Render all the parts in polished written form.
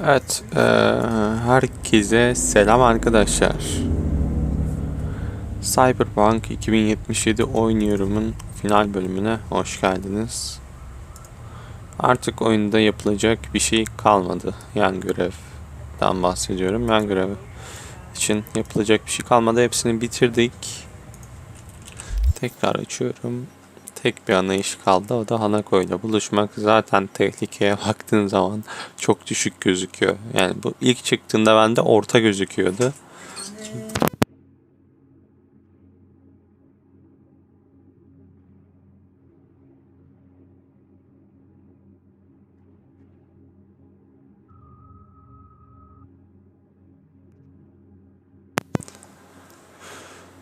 Evet, herkese selam arkadaşlar. Cyberpunk 2077 oynuyorumun final bölümüne hoş geldiniz. Artık oyunda yapılacak bir şey kalmadı. Yan görevden bahsediyorum. Yan görev için yapılacak bir şey kalmadı. Hepsini bitirdik. Tekrar açıyorum. Tek bir ana iş kaldı. O da Hanako ile buluşmak. Zaten tehlikeye baktığın zaman çok düşük gözüküyor. Yani bu ilk çıktığında bende orta gözüküyordu.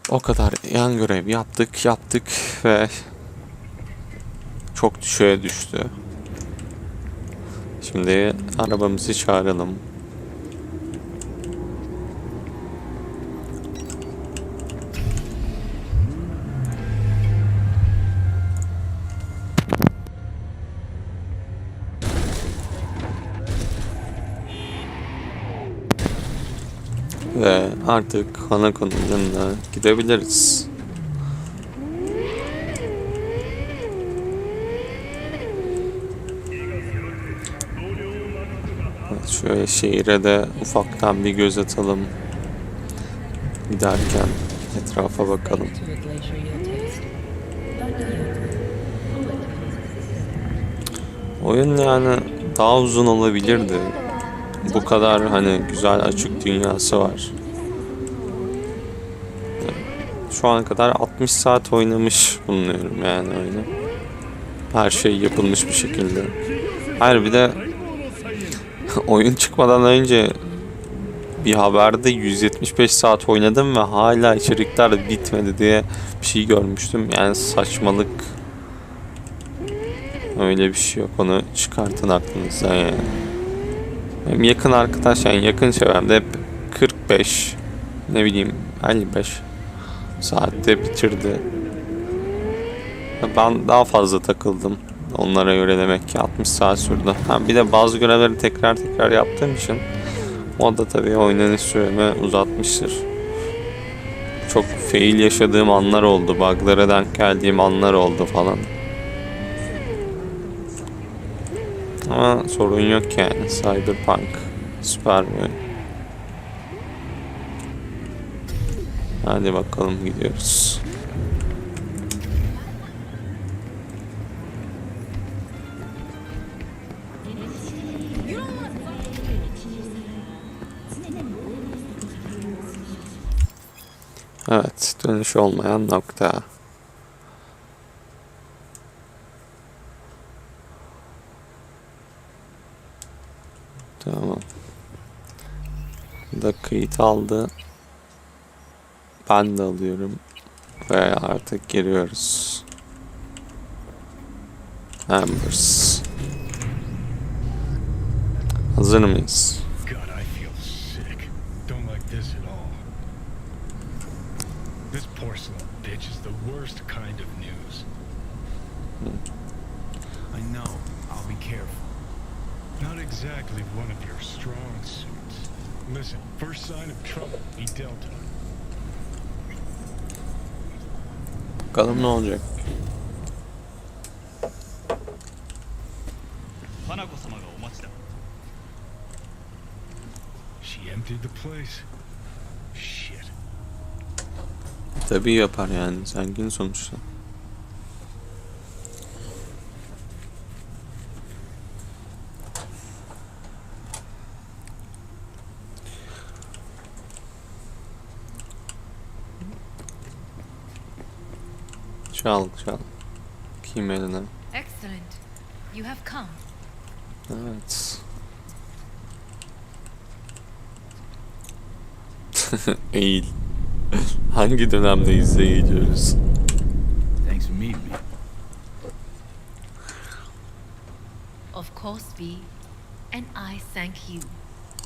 O kadar yan görev yaptık ve çok düşüğe düştü. Şimdi arabamızı çağıralım. Ve artık Hanako'nun yanına gidebiliriz. Evet, şöyle şehire de ufaktan bir göz atalım. Giderken etrafa bakalım. Oyun yani daha uzun olabilirdi. Bu kadar hani güzel açık dünyası var. Şu ana kadar 60 saat oynamış bulunuyorum yani oyunu. Her şey yapılmış bir şekilde. Hayır, bir de oyun çıkmadan önce bir haberde 175 saat oynadım ve hala içerikler bitmedi diye bir şey görmüştüm. Yani saçmalık. Öyle bir şey yok. Onu çıkartın aklınızdan yani. Benim yakın arkadaş, yani yakın çevremde hep 45, ne bileyim 55 saatte bitirdi. Ben daha fazla takıldım. Onlara göre demek ki 60 saat sürdü. Bir de bazı görevleri tekrar yaptığım için o da tabii oynanış süremi uzatmıştır. Çok fail yaşadığım anlar oldu. Bug'lara denk geldiğim anlar oldu falan. Ama sorun yok yani. Cyberpunk süper bir oyun. Hadi bakalım, gidiyoruz. Evet, dönüş olmayan nokta. Tamam. Da kayıt aldı. Ben de alıyorum. Ve artık giriyoruz. Ambers. Hazır mıyız? This porcelain bitch is the worst kind of news. I know, I'll be careful. Not exactly one of your strong suits. Listen, first sign of trouble, be dealt with. Bakalım ne olacak? She emptied the place. Shit. Tabii yapar yani, zengin sonuçta. Çal. Kim eline? Excellent. You have come. Evet. Eğil. Hangi dönemdeyiz de eğiliyoruz? Thanks for meeting me. Of course, V. And I thank you.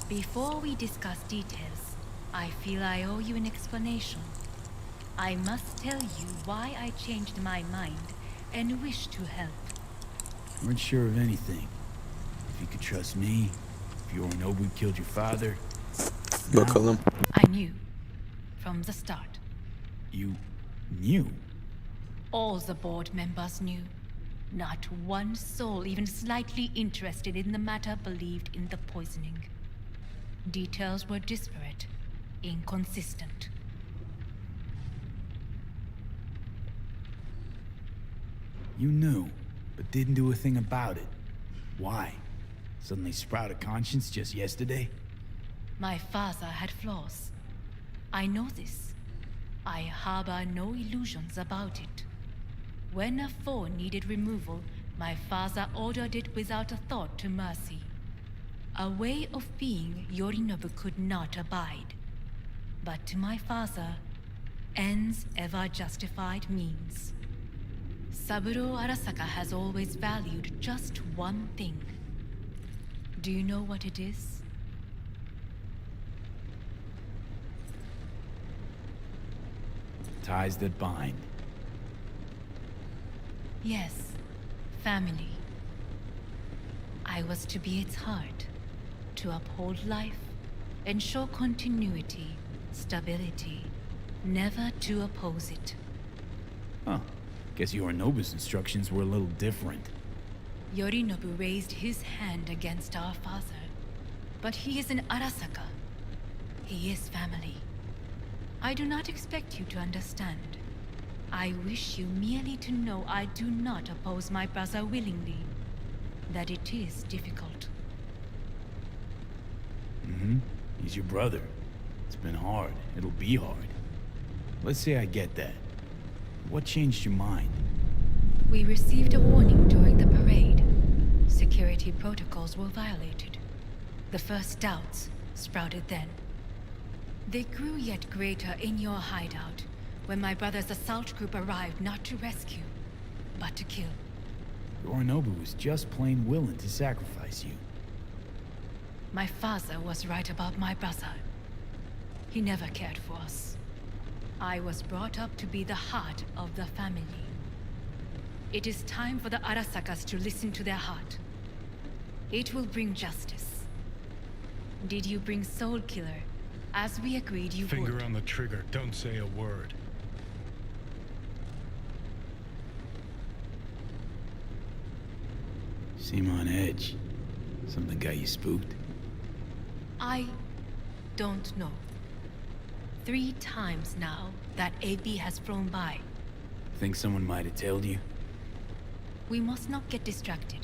Before we discuss details, I feel I owe you an explanation. I must tell you why I changed my mind and wish to help. Weren't sure of anything. If you could trust me, If Yorinobu killed your father, Bakalım. I knew from the start. you knew. All the board members knew. Not one soul even slightly interested in the matter believed in the poisoning. Details were disparate, inconsistent. You knew, but didn't do a thing about it. Why? Suddenly sprout a conscience just yesterday? My father had flaws. I know this. I harbor no illusions about it. When a foe needed removal, my father ordered it without a thought to mercy. A way of being Yorinobu could not abide. But to my father, ends ever justified means. Saburo Arasaka has always valued just one thing. Do you know what it is? Ties that bind. Yes, family. I was to be its heart, to uphold life, ensure continuity, stability, never to oppose it. Huh. Guess Yorinobu's instructions were a little different. Yorinobu raised his hand against our father, but he is an Arasaka. He is family. I do not expect you to understand. I wish you merely to know I do not oppose my brother willingly, that it is difficult. Mm-hmm. He's your brother. It's been hard. It'll be hard. Let's say I get that. What changed your mind? We received a warning during the parade. Security protocols were violated. The first doubts sprouted then. They grew yet greater in your hideout, when my brother's assault group arrived not to rescue, but to kill. Yorinobu was just plain willing to sacrifice you. My father was right about my brother. He never cared for us. I was brought up to be the heart of the family. It is time for the Arasakas to listen to their heart. It will bring justice. Did you bring Soul Killer, as we agreed you Finger would? on the trigger. Don't say a word. Seem on edge. Something got you spooked? I don't know. 3 times now that AB has flown by. Think someone might have told you? We must not get distracted.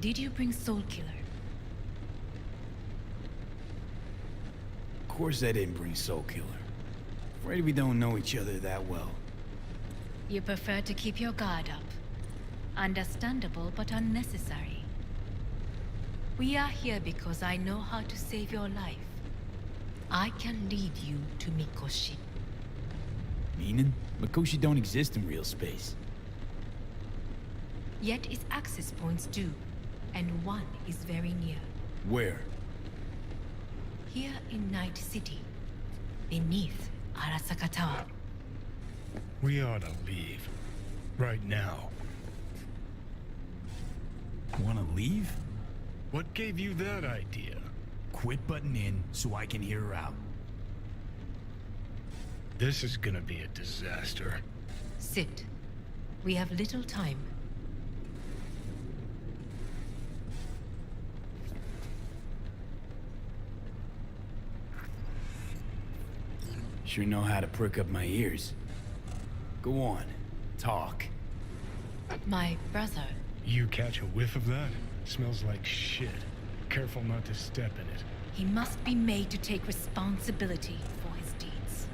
Did you bring Soul Killer? Of course I didn't bring Soul Killer. Afraid we don't know each other that well. You prefer to keep your guard up. Understandable but unnecessary. We are here because I know how to save your life. I can lead you to Mikoshi. Meaning? Mikoshi don't exist in real space. Yet its access points do, and one is very near. Where? Here in Night City, beneath Arasaka Tower. We ought to leave. Right now. Wanna leave? What gave you that idea? Quit butting in so I can hear her out. This is gonna be a disaster. Sit. We have little time. Sure know how to prick up my ears. Go on, talk. My brother. You catch a whiff of that? Smells like shit. Careful not to step in it. He must be made to take responsibility for his deeds.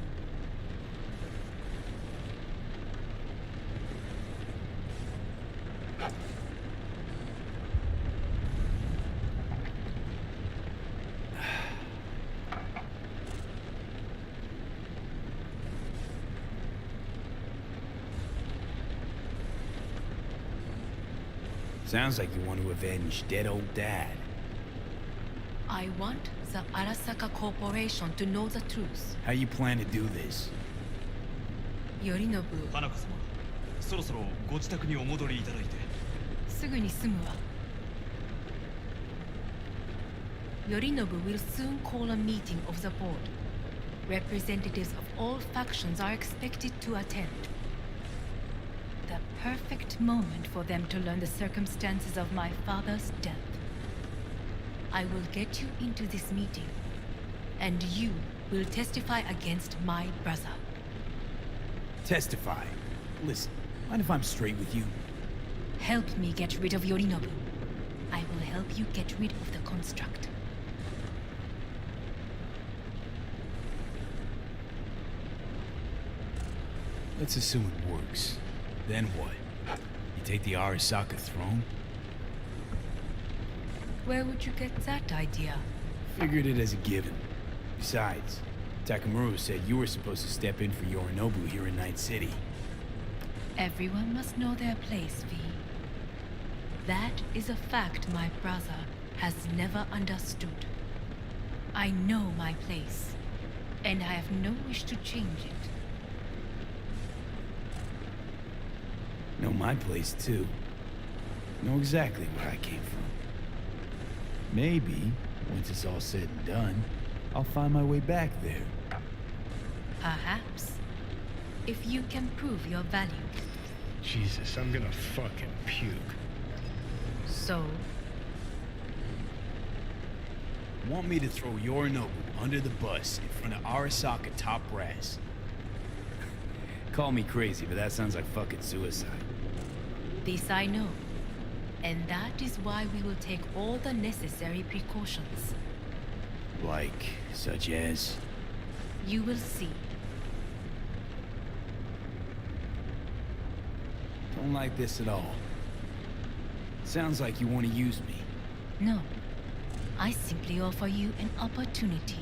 Sounds like you want to avenge dead old dad. I want the Arasaka Corporation to know the truth. How you plan to do this? Yorinobu, 花子様、そろそろご自宅にお戻りいただいて。すぐに済むわ。Yorinobu will soon call a meeting of the board. Representatives of all factions are expected to attend. The perfect moment for them to learn the circumstances of my father's death. I will get you into this meeting, and you will testify against my brother. Testify. Listen, mind if I'm straight with you? Help me get rid of Yorinobu. I will help you get rid of the construct. Let's assume it works. Then what? You take the Arasaka throne? Where would you get that idea? Figured it as a given. Besides, Takamura said you were supposed to step in for Yorinobu here in Night City. Everyone must know their place, V. That is a fact my brother has never understood. I know my place, and I have no wish to change it. Know my place too. Know exactly where I came from. Maybe, once it's all said and done, I'll find my way back there. Perhaps. If you can prove your value. Jesus, I'm gonna fucking puke. So, Want me to throw Yorinobu under the bus in front of Arasaka top brass? Call me crazy, but that sounds like fucking suicide. this I know. And that is why we will take all the necessary precautions. Like, such as? You will see. Don't like this at all. Sounds like you want to use me. No. I simply offer you an opportunity.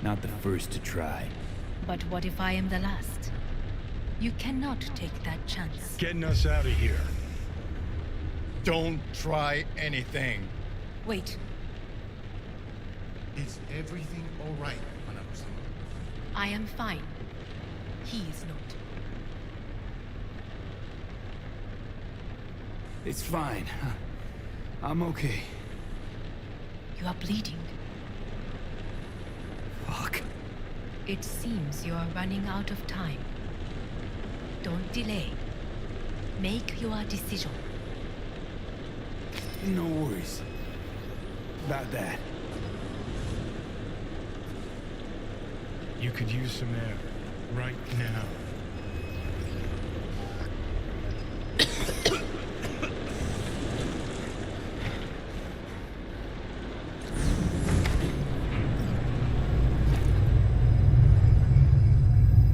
Not the first to try. But what if I am the last? You cannot take that chance. Getting us out of here. Don't try anything. Wait, Is everything all right, Manako-sama? I am fine. He is not. It's fine. I'm okay. You are bleeding. Fuck. It seems you are running out of time. Don't delay. Make your decision. No worries about that. You could use some air. Right now.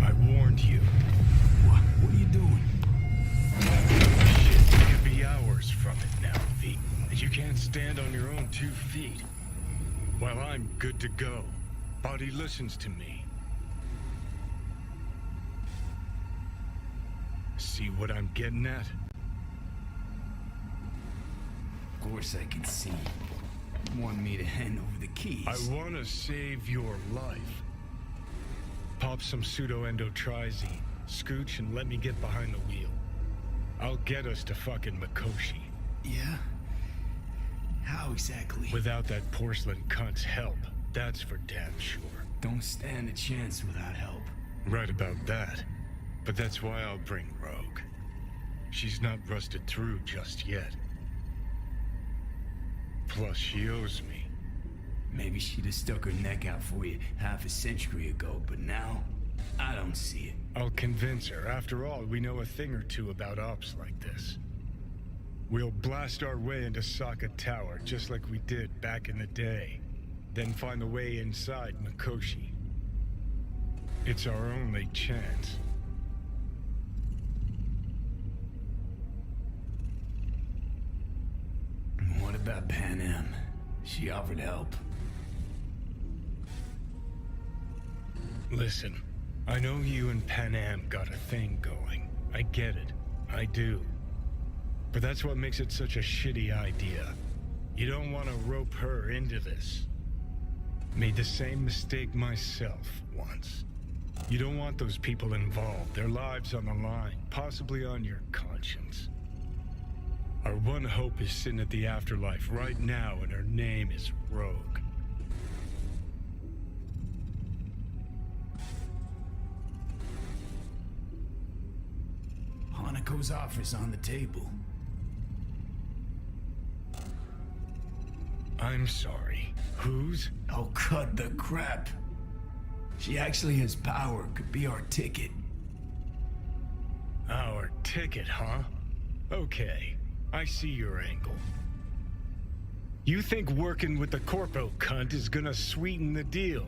I warned you. What are you doing? Shit, you could be hours from it now, V. And you can't stand on your own 2 feet. Well, I'm good to go. Body listens to me. See what I'm getting at? Of course I can see. You want me to hand over the keys. I want to save your life. Pop some pseudo-endotrizine, scooch, and let me get behind the wheel. I'll get us to fucking Mikoshi. Yeah? How exactly? Without that porcelain cunt's help, that's for damn sure. Don't stand a chance without help. Right about that. But that's why I'll bring Rogue. She's not rusted through just yet. Plus, she owes me. Maybe she'd have stuck her neck out for you half a century ago, but now, I don't see it. I'll convince her. After all, we know a thing or two about ops like this. We'll blast our way into Saka Tower, just like we did back in the day. Then find the way inside Mikoshi. It's our only chance. What about Pan Am? She offered help. Listen, I know you and Pan Am got a thing going. I get it. I do. But that's what makes it such a shitty idea. You don't want to rope her into this. Made the same mistake myself once. You don't want those people involved, their lives on the line, possibly on your conscience. Our one hope is sitting at the afterlife right now, and her name is Rogue. Mako's office on the table. I'm sorry. Whose? Oh, cut the crap. She actually has power, could be our ticket. Our ticket, huh? Okay, I see your angle. You think working with the corpo cunt is gonna sweeten the deal?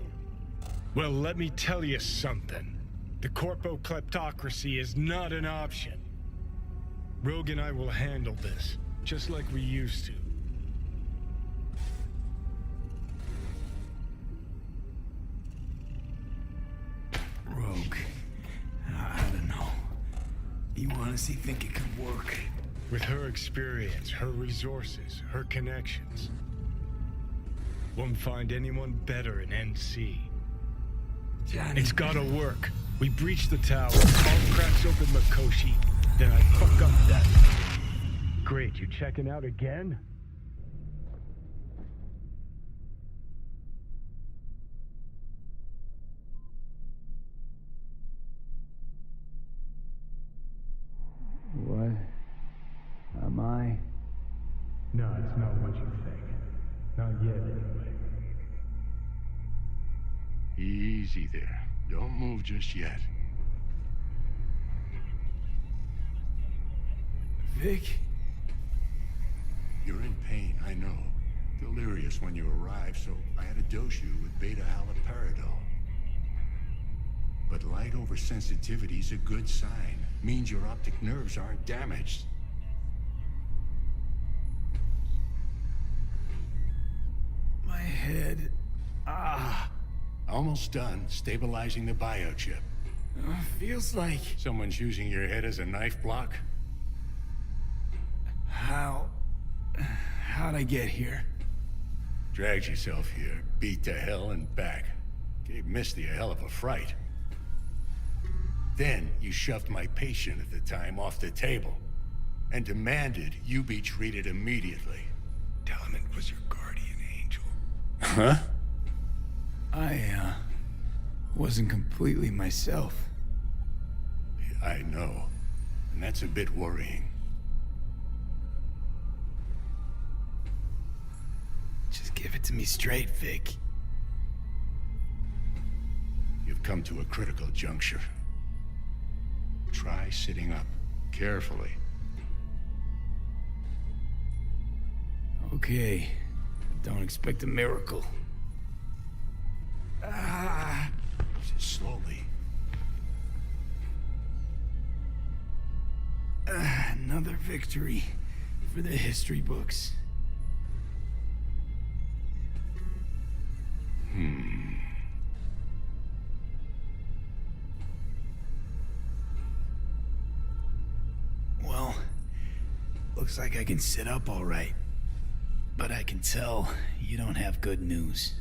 Well, let me tell you something. The corpo kleptocracy is not an option. Rogue and I will handle this, just like we used to. Rogue. I don't know. You honestly think it could work? With her experience, her resources, her connections. Won't find anyone better in NC. Johnny. It's gotta work. We breach the tower, all cracks open Makoshi, then I fuck up that. Great, you checking out again? What? Am I? No, it's not what you think. Not yet, anyway. Easy there. Don't move just yet. Vic? You're in pain, I know. Delirious when you arrived, so I had to dose you with beta-haloperidol. But light oversensitivity is a good sign. Means your optic nerves aren't damaged. My head. Almost done stabilizing the biochip. Feels like... Someone's using your head as a knife block? How'd I get here? Dragged yourself here, beat to hell and back. Gave Misty a hell of a fright. Then you shoved my patient at the time off the table and demanded you be treated immediately. Tell him it was your guardian angel. Huh? I wasn't completely myself. I know. And that's a bit worrying. Just give it to me straight, Vic. You've come to a critical juncture. Try sitting up, carefully. Okay. Don't expect a miracle. Just slowly. Another victory for the history books. Well, looks like I can sit up all right. But I can tell you don't have good news.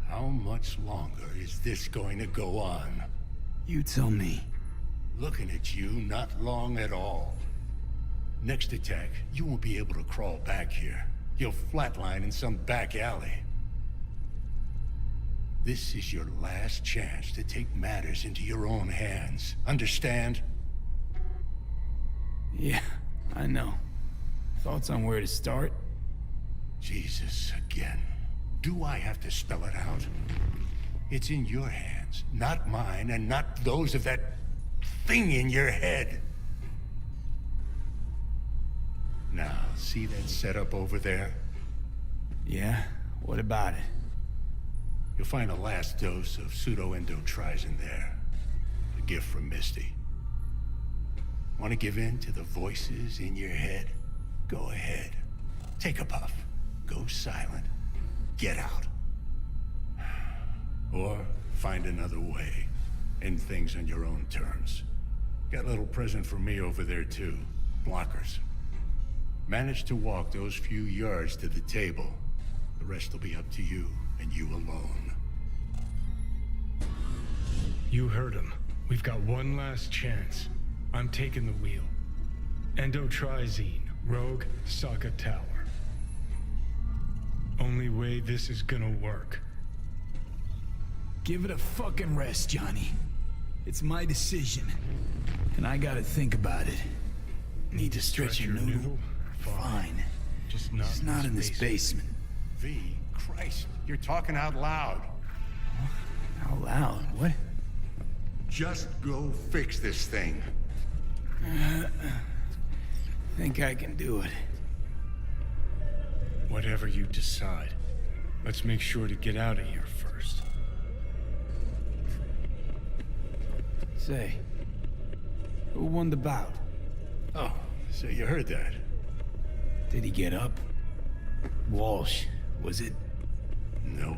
How much longer is this going to go on? You tell me. Looking at you, not long at all. Next attack, you won't be able to crawl back here. You'll flatline in some back alley. This is your last chance to take matters into your own hands. Understand? Yeah, I know. Thoughts on where to start? Jesus, again. Do I have to spell it out? It's in your hands, not mine, and not those of that thing in your head. Now, see that setup over there? Yeah? What about it? You'll find a last dose of pseudo-endotrizin there. A gift from Misty. Want to give in to the voices in your head? Go ahead. Take a puff. Go silent. Get out. Or find another way. End things on your own terms. Got a little present for me over there too. Blockers. Manage to walk those few yards to the table. The rest will be up to you, and you alone. You heard him. We've got one last chance. I'm taking the wheel. Endotrizine, Rogue, Sokka Tower. Only way this is gonna work. Give it a fucking rest, Johnny. It's my decision. And I gotta think about it. Need to stretch your noodle? Fine. Just not in this basement. V, Christ, you're talking out loud. Out loud? What? Just go fix this thing. Think I can do it. Whatever you decide. Let's make sure to get out of here first. Say, who won the bout? Oh, so you heard that. Did he get up? Walsh, was it? Nope,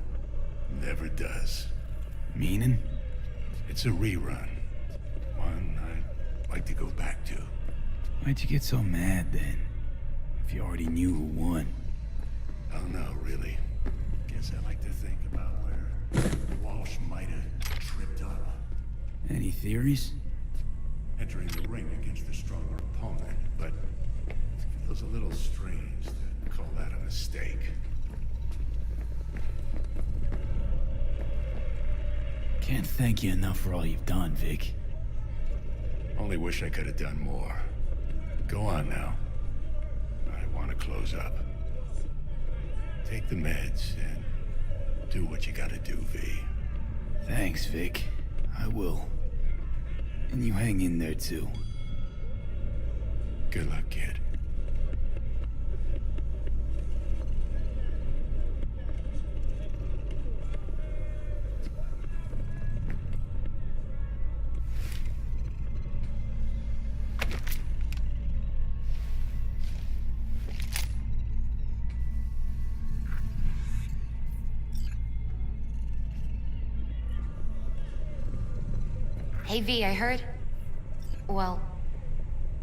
never does. Meaning? It's a rerun. One I'd like to go back to. Why'd you get so mad then? If you already knew who won. I don't know, really. Guess I like to think about where Walsh might have tripped up. Any theories? Entering the ring against a stronger opponent, but it feels a little strange to call that a mistake. Can't thank you enough for all you've done, Vic. Only wish I could have done more. Go on now. I want to close up. Take the meds and do what you gotta do, V. Thanks, Vic. I will. And you hang in there, too. Good luck, kid. Hey V, I heard. Well,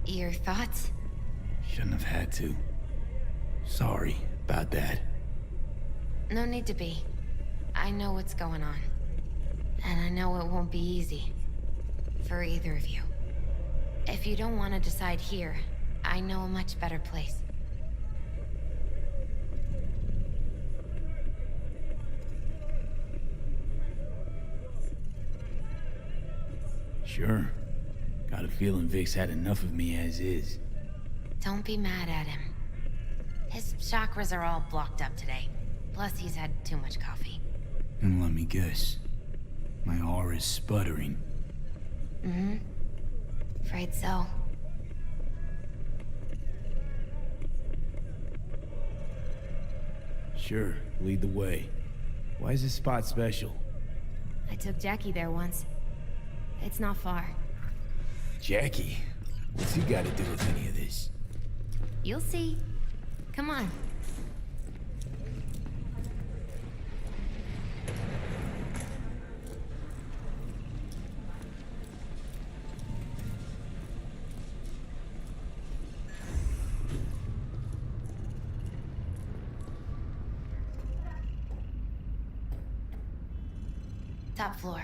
your thoughts? Shouldn't have had to. Sorry about that. No need to be. I know what's going on. And I know it won't be easy. For either of you. If you don't want to decide here, I know a much better place. Sure. Got a feeling Vic's had enough of me as is. Don't be mad at him. His chakras are all blocked up today. Plus, he's had too much coffee. And let me guess. My aura's sputtering. Mm-hmm. Afraid so. Sure, lead the way. Why is this spot special? I took Jackie there once. It's not far. Jackie? What's he got to do with any of this? You'll see. Come on. Top floor.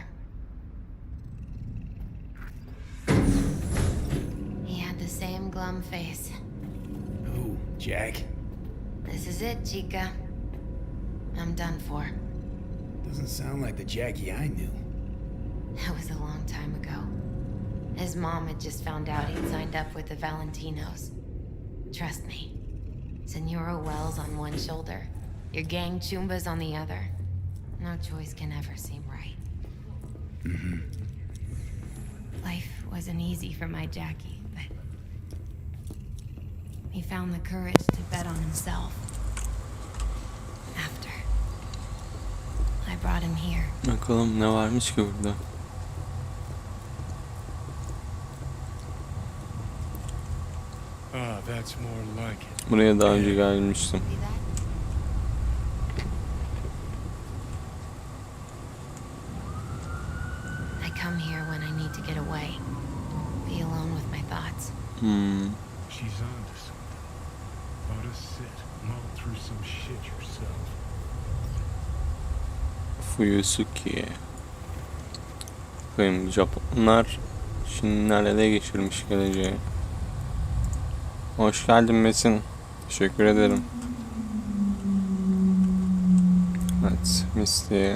He had the same glum face. Who? Jack? This is it, Chica. I'm done for. Doesn't sound like the Jackie I knew. That was a long time ago. His mom had just found out he'd signed up with the Valentinos. Trust me. Senora Wells on one shoulder, your gang Chumbas on the other. No choice can ever seem right. Mm-hmm. Life wasn't easy for my Jackie, but he found the courage to bet on himself. After I brought him here. Bakalım ne varmış ki burada. Ah, that's more like it. Buraya daha önce gelmiştim. See that? I come here when I need to get away. Be alone with my thoughts. She's on to something. Ought to sit, mull through some shit yourself. Fuyusuki. Bakayım Japonlar Çinler ele geçirmiş geleceği. Hoş geldin Metin. Teşekkür ederim. Evet, Misty.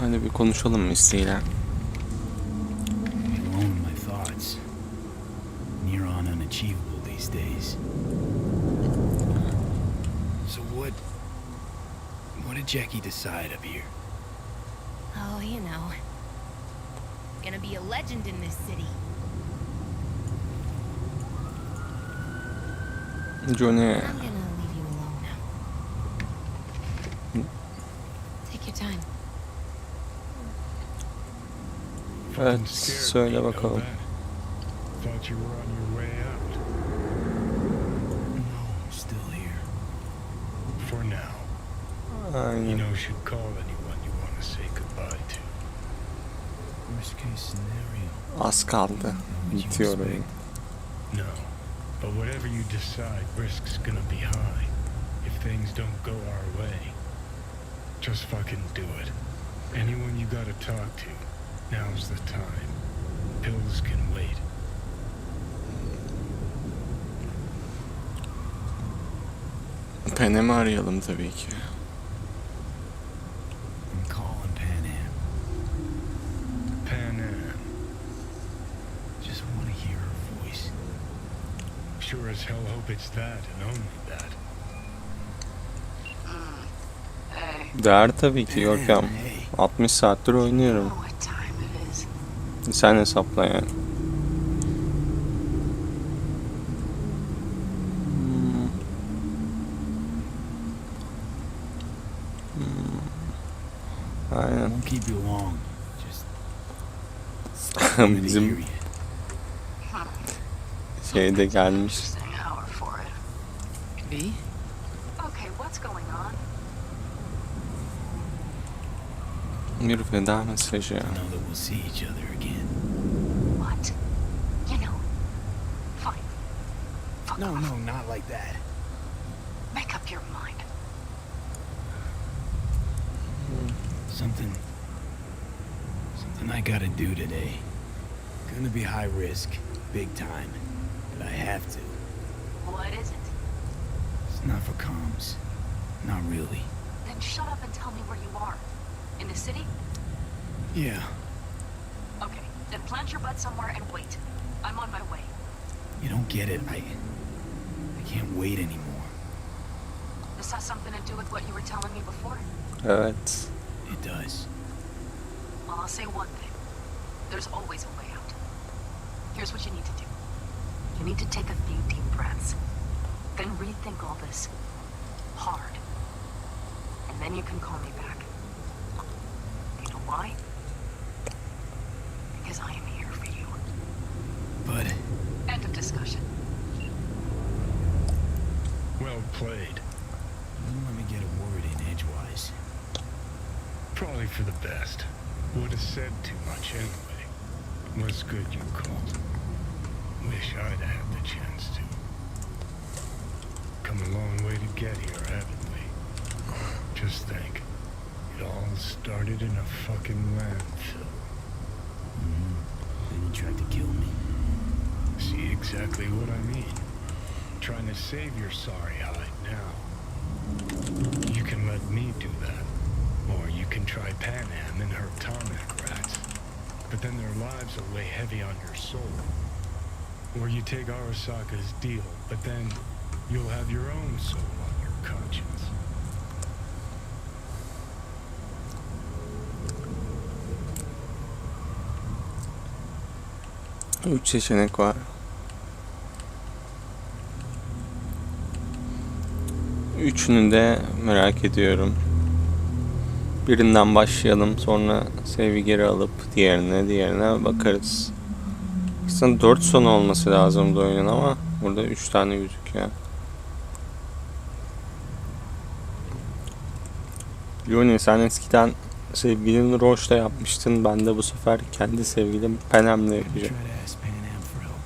Hadi bir konuşalım Misty'yle. Alone in my thoughts. Near on unachievable these days. So what did Jackie decide up here? Oh, you know. Gonna be a legend in this city. Johnny. I'm gonna leave you alone now. Take your time. Evet, Scared me, söyle know bakalım. that? Thought you were on your way out. No, I'm still here. For now. You Aynen. know, should call anyone you want to say goodbye to. Worst case scenario. Az kaldı. What would you Bitiyor oyun. expect? No. But whatever you decide, risk's gonna be high. If things don't go our way. Just fucking do it. Anyone you gotta talk to, now's the time. Pills can wait. Penem'i arayalım tabii ki. I'm calling Pan Am. Pan Am. Just want to hear her voice. Sure as hell hope it's that and only that. Değer tabii ki Görkem. Hey. 60 saattir oynuyorum. What time it is? Sen hesapla yani. Aynen. Won't keep you long. Just wanted to hear Bizim you. şeyde gelmiş. Interesting hour for it. Me? Okay, what's going on? Bir veda mesajı. I know that we'll see each other again. What? You know. Fine. Fuck No, off. no, not like that. Make up your mind. Something I gotta do today. Gonna be high risk, big time, but I have to. What is it? It's not for comms. Not really. Then shut up and tell me where you are. In the city? Yeah, Okay, then plant your butt somewhere and wait. I'm on my way. you don't get it. I can't wait anymore. This has something to do with what you were telling me before? Evet. It does. Well, I'll say one thing. There's always a way out. Here's what you need to do. You need to take a few deep breaths. Then rethink all this. Hard. And then you can call me back. You know why? Because I am here for you. But End of discussion. Well played. don't let me get a word in edgewise. Probably for the best. Would have said too much anyway. Was good you called. Wish I'd had the chance to. Come a long way to get here, haven't we? Just think. It all started in a fucking landfill. Then you tried to kill me. See exactly what I mean. Trying to save your sorry hide now. You can let me do that. Or you can try Pan Am and her tarmac rats. But then their lives will weigh heavy on your soul. Or you take Arasaka's deal, but then you'll have your own soul on your conscience. Üç seçenek var. Üçünü de merak ediyorum. Birinden başlayalım, sonra save'i geri alıp diğerine bakarız. Aslında 4 sonu olması lazımdı oyunun ama burada 3 tane gözüküyor. Yoni, sen eskiden sevgilin Roche'la yapmıştın. Ben de bu sefer kendi sevgilim Penem'le Try yapacağım. to ask Pan Am for help.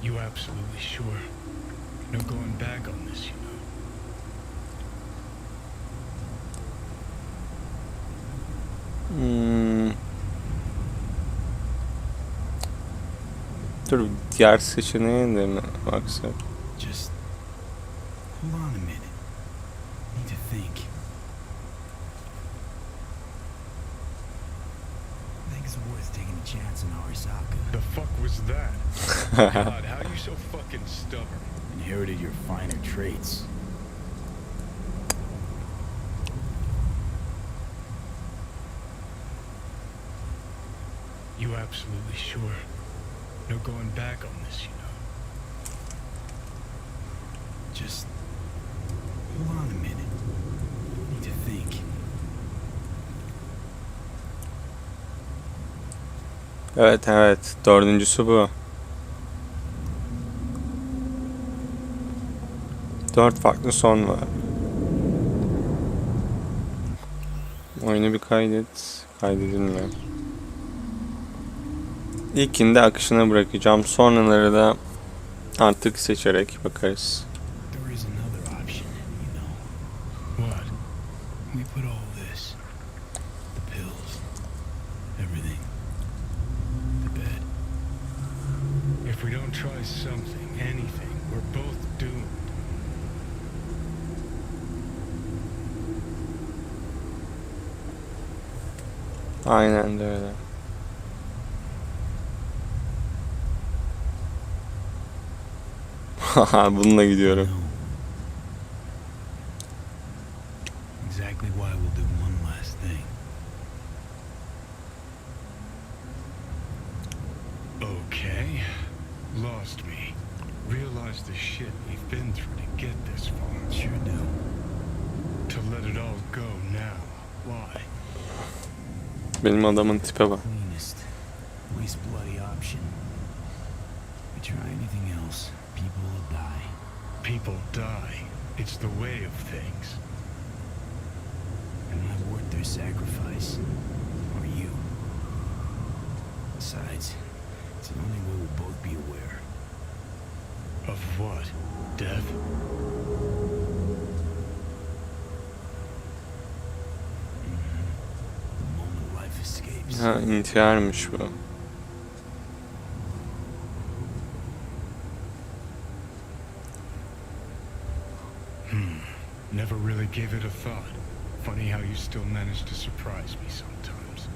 You absolutely sure? No going back on this, you know. Dur, diğer seçeneğe de mi baksak? Just hold on a minute. Need to think. It's worth taking a chance on Arisaka. The fuck was that? God, how are you so fucking stubborn? Inherited your finer traits. You absolutely sure? No going back on this, you know. Just hold on a minute. Need to think. Evet evet. Dördüncüsü bu. 4 farklı son var. Oyunu bir kaydet. Kaydedilmiyor. İlkinde akışına bırakacağım. Sonraları da artık seçerek bakarız. There is another option, you know. What? We put all this, the pills, everything, to bed. If we don't try something, anything, we're both doomed. Aynen de öyle. Haha bununla gidiyorum. No. Exactly why we'll do one last thing. Okay. Lost me. Realized the shit we've been through to get this far. Sure do. To let it all go now. Why? Benim adamın tipe bak. Cleanest, least bloody option. We try anything else, people will die. People die. It's the way of things. I'm not worth their sacrifice. Or you. Besides, it's the only way we'll both be aware. Of what? Death? The moment life escapes. Ha intiharmış bu. Never really gave it a thought. Funny how you still manage to surprise me sometimes.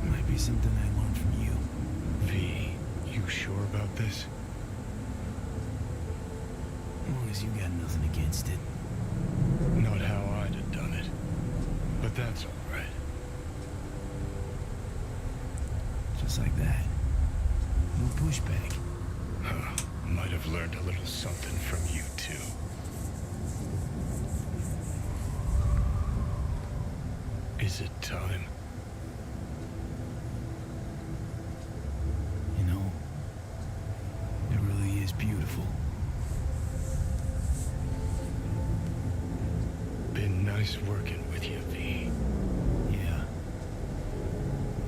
Might be something I learned from you. V, you sure about this? As long as you got nothing against it. Not how I'd have done it. But that's alright. Just like that. No pushback. Huh. Might have learned a little something from you too. Is it time? You know, it really is beautiful. Been nice working with you, V. Yeah.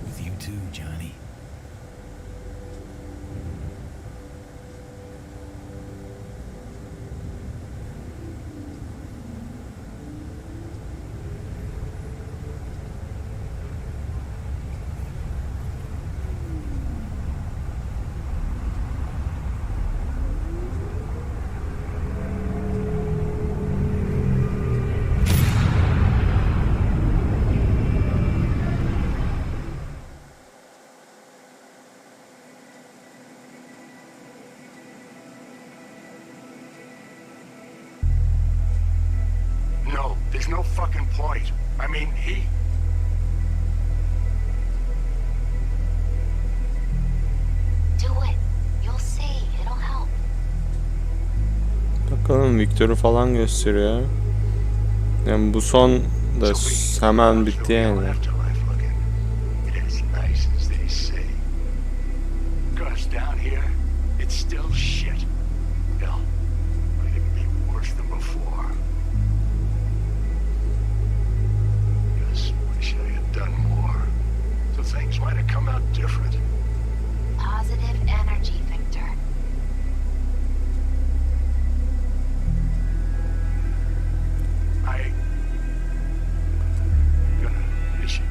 With you too, Johnny. No, there's no fucking point. I mean, he... Do it. You'll see. It'll help. Bakalım Victor'u falan gösteriyor. Yani bu son da hemen bitti yani. Afterlife looking. It as nice as they say. 'Cause down here, it's still shit. Hell, might even be worse than before. Just wish I had done more. So things might have come out different. Positive energy, Victor. Gonna miss you,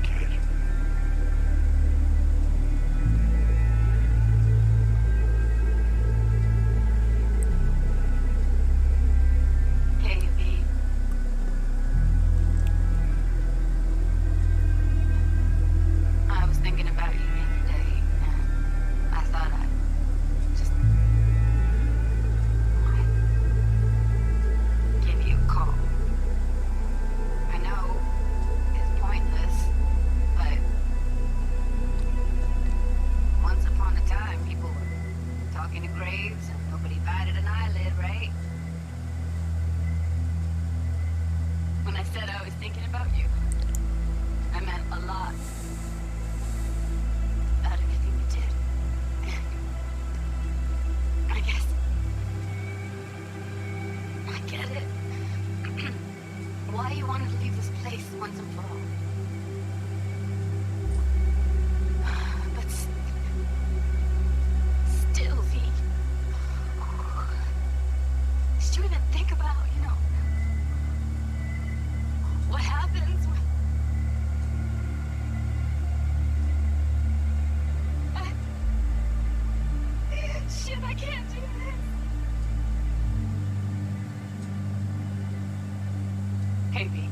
Hey, V.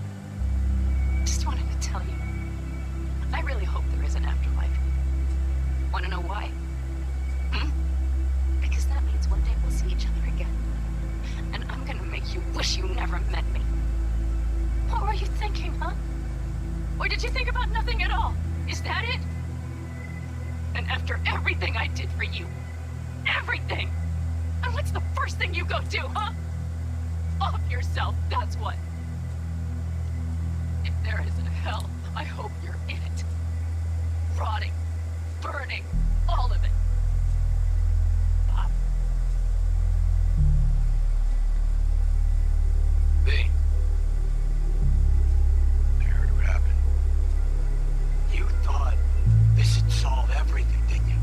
Just wanted to tell you. I really hope there is an afterlife. Wanna know why? Because that means one day we'll see each other again. And I'm gonna make you wish you never met me. What were you thinking, huh? Or did you think about nothing at all? Is that it? And after everything I did for you, everything, and what's the first thing you go do, huh? Off yourself, that's what. If there is a hell, I hope you're in it. Rotting, burning, all of it. Bob. Hey. I heard what happened. You thought this would solve everything, didn't you?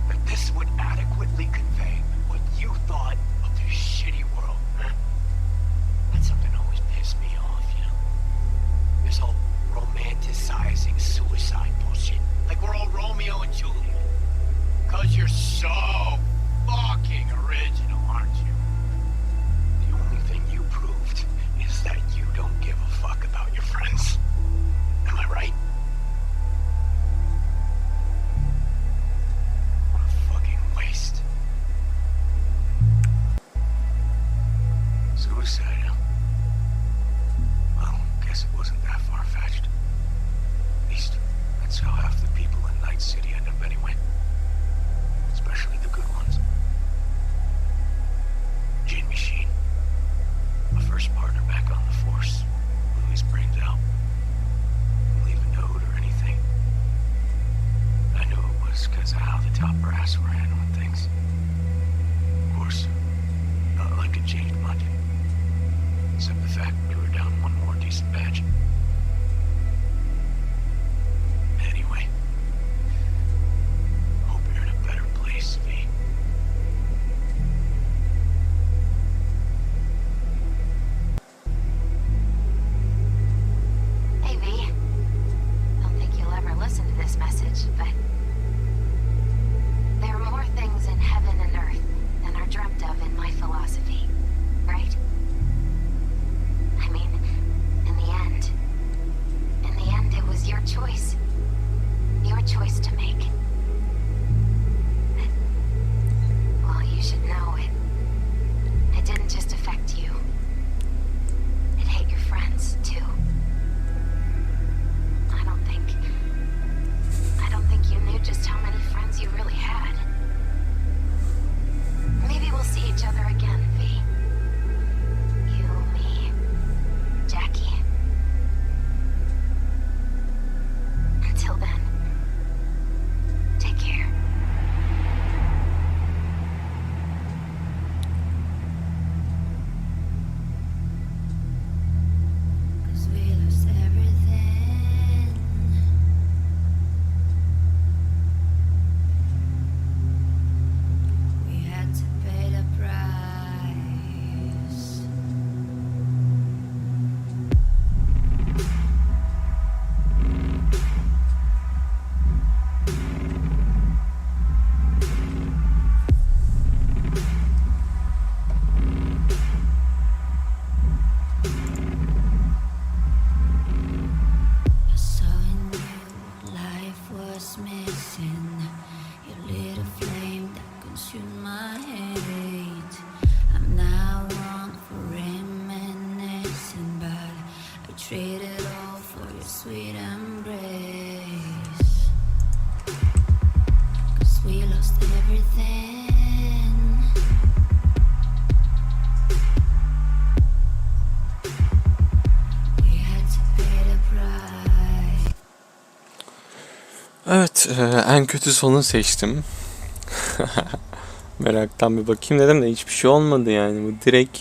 That this would adequately convey what you thought of this shitty world, huh? That's something that always pissed me off, you know? This whole romanticizing suicide bullshit. Like we're all Romeo and Juliet. 'Cause you're so fucking original, aren't you? The only thing you proved is that you don't give a fuck about your friends. Am I right? What a fucking waste. Suicide, huh? Well, guess it wasn't that far-fetched. At least, that's how half the people in Night City end up anyway. Especially the good ones. Gene Machine. My first partner back on the force. Blew his brains out. Didn't leave a note or anything. I knew it was because of how the top brass were handling things. Of course, not like it changed much. Except the fact we were down one more decent batch. Anyway. Hope you're in a better place, V. Hey, V. Don't think you'll ever listen to this message, but there are more things in heaven and earth than are dreamt of in my philosophy, right? I mean, in the end, it was your choice. Your choice to make. Well, you should know it. It didn't just affect you. It hit your friends, too. I don't think you knew just how many friends you really had. Maybe we'll see each other again, V. You, me, Jackie. Until then, take care. Cause we lost everything. We had to pay the price. I saw in you life was missing. You lit a flame that consumed my hate. I'm now one for reminiscing, but I traded all for your sweet embrace. 'Cause we lost everything. We had to pay the price. Evet, en kötü sonu seçtim. Meraktan bir bakayım dedim de hiçbir şey olmadı yani. Bu direkt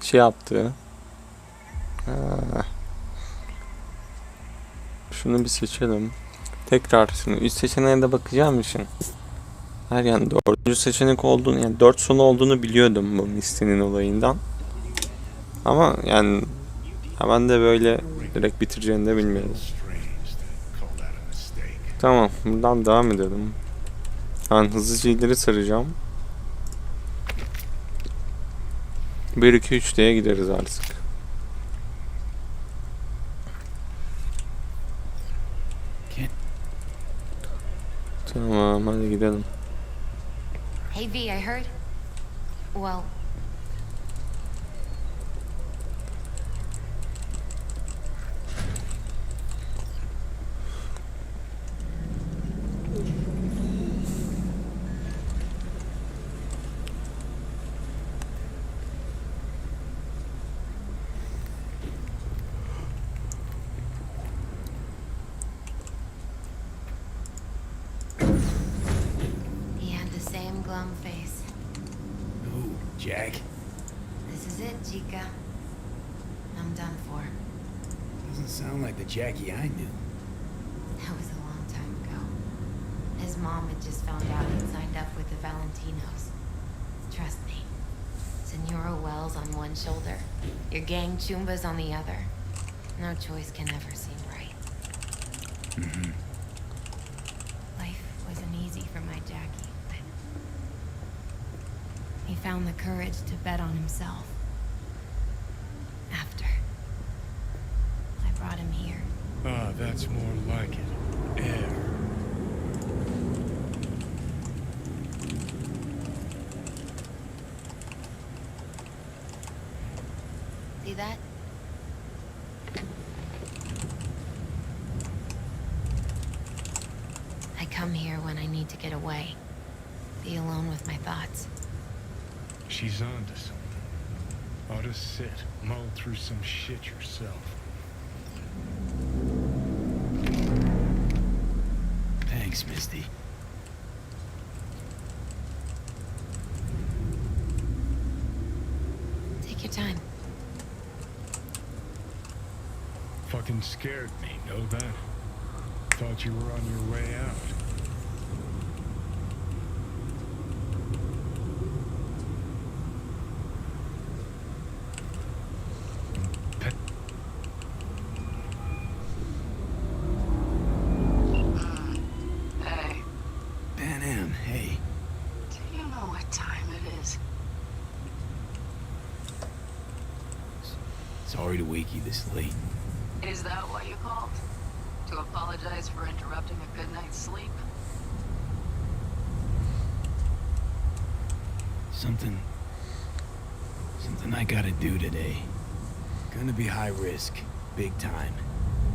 şey yaptı. Şunu bir seçelim. Tekrar şimdi üst seçeneğe de bakacağım için. Her yani dördüncü seçenek olduğunu, yani 4 sonu olduğunu biliyordum bu Misty'nin olayından. Ama yani ben de böyle direkt bitireceğini de bilmiyordum. Tamam, buradan devam edelim. Ben hızlıca ileri saracağım. 1 2 3 diye gideriz artık. Tamam, hadi gidelim. Hey V, I heard. Well, he had the same glum face. Ooh, Jack. This is it, Chica. I'm done for. Doesn't sound like the Jackie I knew. That was a long time ago. His mom had just found out he'd signed up with the Valentinos. Trust me. Senora Wells on one shoulder, your gang Chumbas on the other. No choice can ever seem right. Mm-hmm. Life wasn't easy for my Jackie, but he found the courage to bet on himself. After I brought him here. Ah, that's more like it. Air. See that? I come here when I need to get away. Be alone with my thoughts. She's onto something. Ought to sit, mull through some shit yourself. Thanks, Misty. Take your time. Fucking scared me, know that? Thought you were on your way out. Hey, Pan Am, hey. do you know what time it is? Sorry to wake you this late. Is that why you called? To apologize for interrupting a good night's sleep? Something I gotta do today. Gonna be high risk, big time,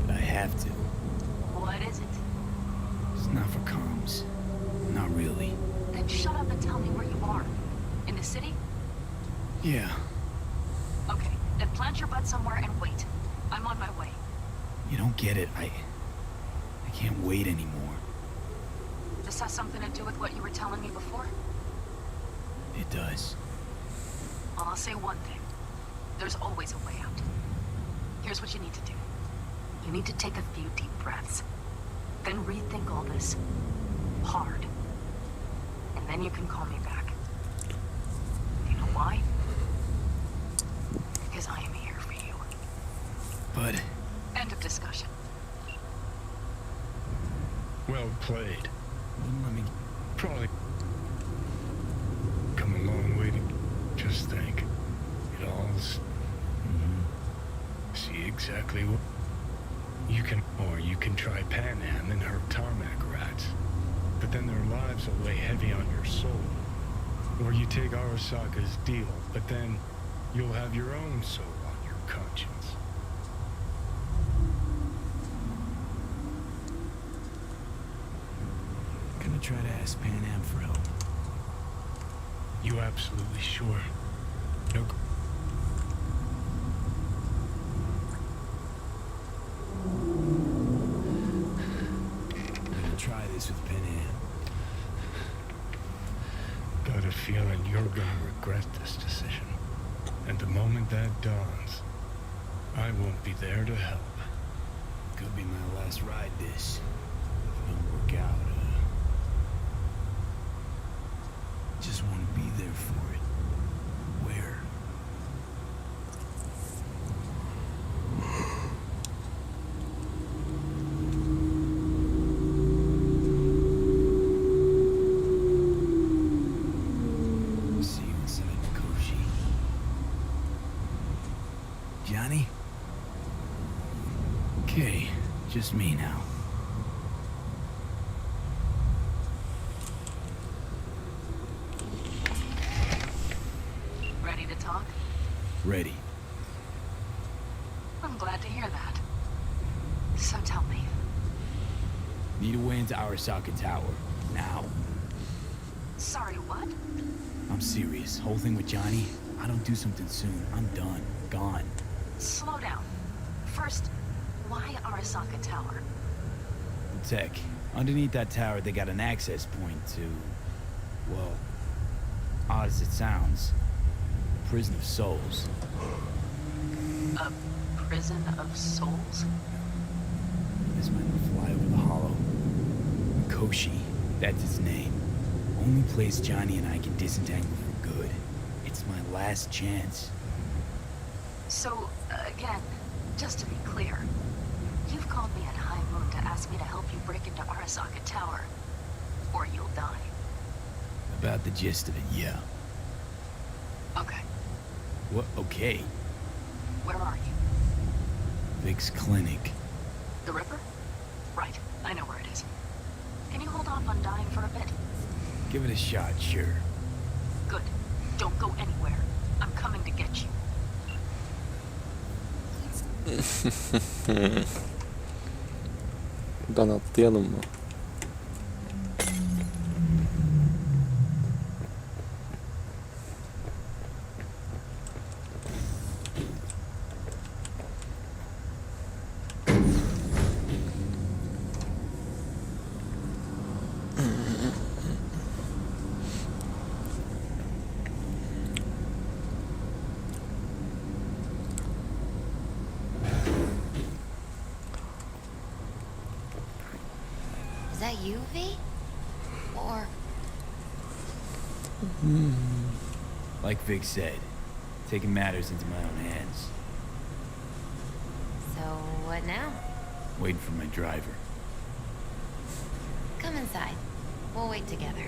but I have to. What is it? It's not for comms. Not really. Then shut up and tell me where you are. In the city? Yeah, Okay, then plant your butt somewhere and wait. I'm on my way. you don't get it. I can't wait anymore. This has something to do with what you were telling me before? It does. Well, I'll say one thing. There's always a way out. Here's what you need to do. You need to take a few deep breaths. Then rethink all this. Hard. And then you can call me back. You know why? Because I am here for you. But End of discussion. Well played. wouldn't let me. Probably come a long way to just think. It all's see exactly what you can, or you can try Pan Am and her tarmac rats. But then their lives will weigh heavy on your soul. Or you take Arasaka's deal, but then you'll have your own soul on your conscience. Gonna try to ask Pan Am for help. You absolutely sure? No. I'm gonna try this with Pan Am. Got a feeling you're gonna regret this decision. And the moment that dawns, I won't be there to help. Could be my last ride this. If it don't work out, just want to be there for it. Where? See you inside Koshi. Johnny? Okay, just me now. Ready to talk? Ready. I'm glad to hear that. So tell me, Need a way into Arasaka Tower. Now. sorry, what? I'm serious. Whole thing with Johnny, I don't do something soon, I'm done. Gone. Slow down. First, why Arasaka Tower? The tech. Underneath that tower, they got an access point to... well, odd as it sounds, a prison of souls. A prison of souls? This might fly over the hollow. Koshi, that's his name. Only place Johnny and I can disentangle for good. It's my last chance. So, again, just to be clear, you've called me at High Moon to ask me to help you break into Arasaka Tower, or you'll die. About the gist of it, yeah. Okay, What? Okay. where are you? Vic's clinic. The river? Right, I know where it is. Can you hold off on dying for a bit? Give it a shot, sure. Good. Don't go anywhere. I'm coming to get you. Buradan atlayalım mı? Is that you, V? Or... Like Vic said, taking matters into my own hands. so what now? Waiting for my driver. Come inside. We'll wait together.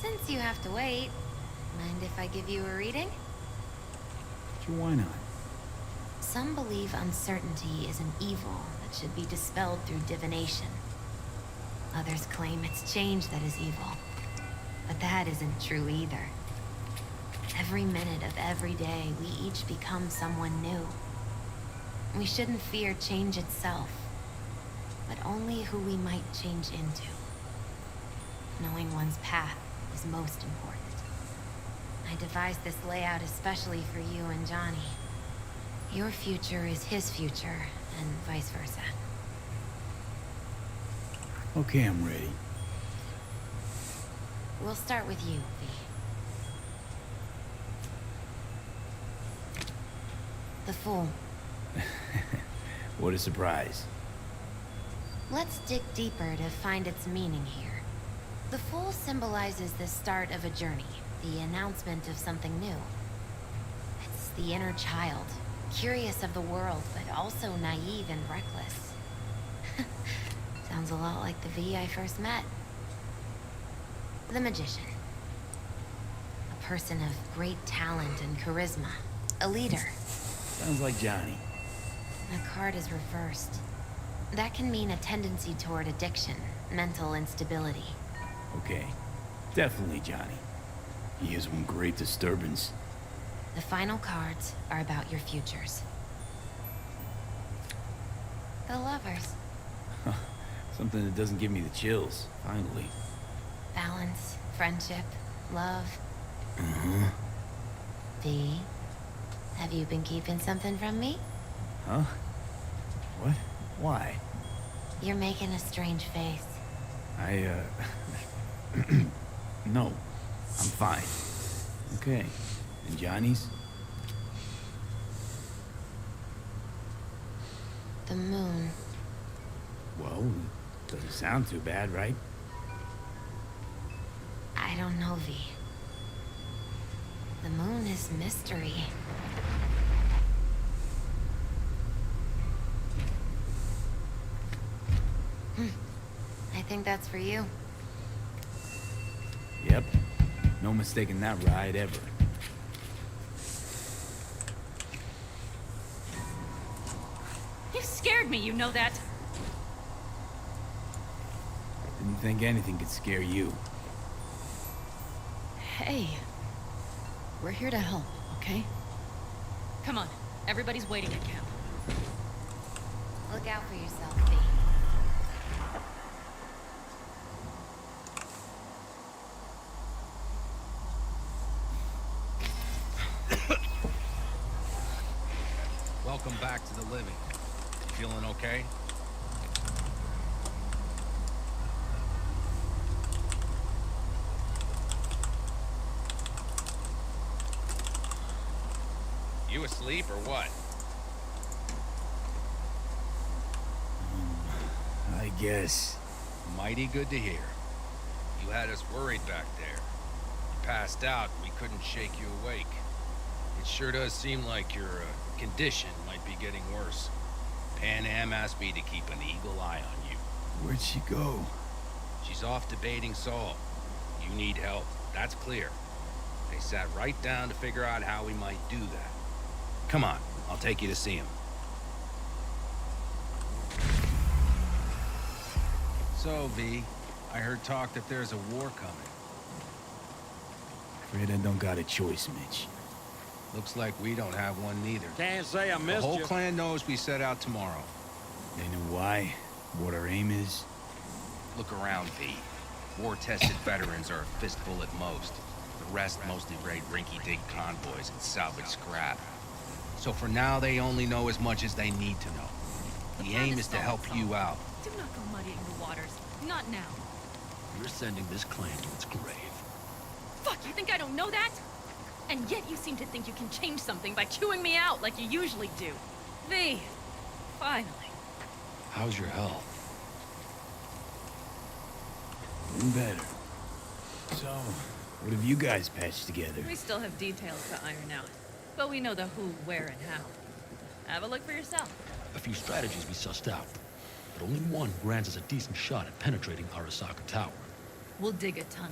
Since you have to wait, mind if I give you a reading? Sure, why not? Some believe uncertainty is an evil that should be dispelled through divination. Others claim it's change that is evil. But that isn't true either. Every minute of every day, we each become someone new. We shouldn't fear change itself, but only who we might change into. Knowing one's path is most important. I devised this layout especially for you and Johnny. Your future is his future, and vice versa. Okay, I'm ready. We'll start with you, V. The Fool. What a surprise. Let's dig deeper to find its meaning here. The Fool symbolizes the start of a journey, the announcement of something new. It's the inner child, curious of the world, but also naive and reckless. Sounds a lot like the V I first met. The Magician. A person of great talent and charisma. A leader. Sounds like Johnny. The card is reversed. That can mean a tendency toward addiction, mental instability. Okay. Definitely Johnny. He is one great disturbance. The final cards are about your futures. The Lovers. Something that doesn't give me the chills, finally. Balance, friendship, love. Uh-huh. V, have you been keeping something from me? Huh? What? Why? You're making a strange face. No. I'm fine. Okay. And Johnny's? The moon. Well, doesn't sound too bad, right? I don't know, V. The moon is mystery. I think that's for you. Yep. No mistaking that ride ever. You scared me, you know that. Didn't think anything could scare you. Hey. We're here to help, okay? Come on. Everybody's waiting at camp. Look out for yourself, V. Welcome back to the living. Feeling okay? You asleep or what? I guess. Mighty good to hear. You had us worried back there. You passed out, we couldn't shake you awake. It sure does seem like your condition might be getting worse. Pan Am asked me to keep an eagle eye on you. Where'd she go? She's off debating Saul. You need help, that's clear. They sat right down to figure out how we might do that. Come on, I'll take you to see him. So, V, I heard talk that there's a war coming. Afraid I don't got a choice, Mitch. Looks like we don't have one neither. Can't say I The missed whole you. clan knows we set out tomorrow. They know why, what our aim is. Look around, V. War-tested veterans are a fistful at most. The rest mostly raid rinky-dink convoys and salvage scrap. So for now, they only know as much as they need to know. The aim is to help you out. Do not go muddying the waters. Not now. You're sending this clan to its grave. Fuck, you think I don't know that? And yet you seem to think you can change something by chewing me out like you usually do. V, finally. How's your health? Doing better. So, what have you guys patched together? We still have details to iron out, but we know the who, where, and how. Have a look for yourself. A few strategies we sussed out, but only one grants us a decent shot at penetrating Arasaka Tower. We'll dig a tunnel.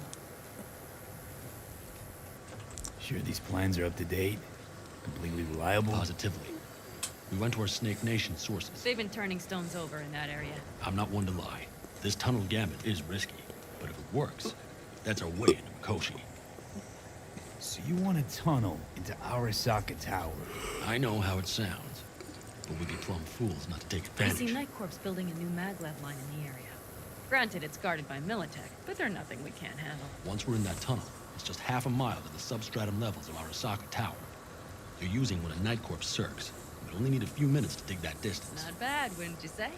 Sure these plans are up to date? Completely reliable? Positively. We went to our Snake Nation sources. They've been turning stones over in that area. I'm not one to lie. This tunnel gamut is risky, but if it works, that's our way into Mikoshi. So you want a tunnel into Arasaka Tower? I know how it sounds, but we'd be plumb fools not to take I advantage. see Night Corps building a new maglev line in the area. Granted, it's guarded by Militech, but they're nothing we can't handle. Once we're in that tunnel, it's just half a mile to the substratum levels of Arasaka Tower. They're using one of Night Corps circs. We only need a few minutes to dig that distance. Not bad, wouldn't you say?